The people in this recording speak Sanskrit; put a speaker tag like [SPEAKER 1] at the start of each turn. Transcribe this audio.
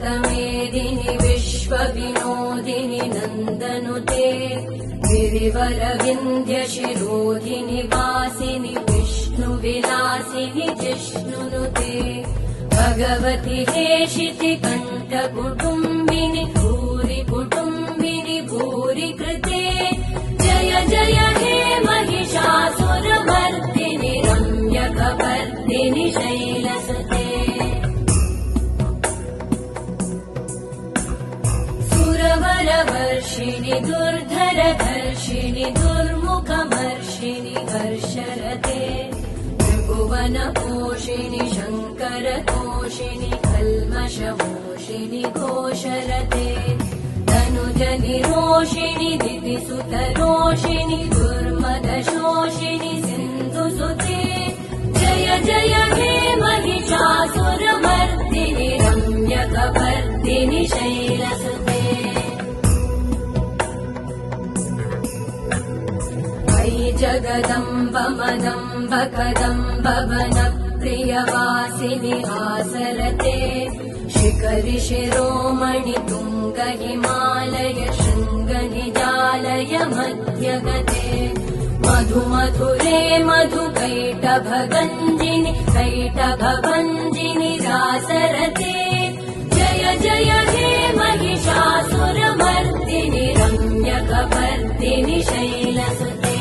[SPEAKER 1] विश्वमेदिनि विश्वविनोदिनि नन्दनुते गिरिवरविन्ध्यशिरोधिनि वासिनि विष्णुविलासिनि जिष्णुनुते भगवति हेशिति कण्ठकुटुम्बिनि भूरि कुटुम्बिनि भूरि कृते जय जय हे महिषासुरमर्दिनि रम्यकपर्दिनि शैलसुते सुरवरवर्षिणि दुर्धरधर्षिणि दुर्मुखमर्षिणि हर्षरते त्रिभुवनपोषिणि शङ्करतोषिणि कल्मषमोषिणि घोषरते तनुजनिरोषिणि दितिसुतरोषिणि दुर्मदशोषिणि सिन्धुसुते जय जय हे महिषासुरमर्दिनि रम्यकपर्दिनि शैलसुते अयि जगदम्ब मदम्ब कदम्ब वनप्रियवासिनि आसरते शिखरि शिरोमणि तुङ्ग हिमालय शृङ्गनिजालय मध्यगते मधुमधुरे मधुकैटभगञ्जिनि कैटभभञ्जिनि रासरते जय जय हे महिषासुरमर्दिनि रम्यकपर्दिनि शैलसुते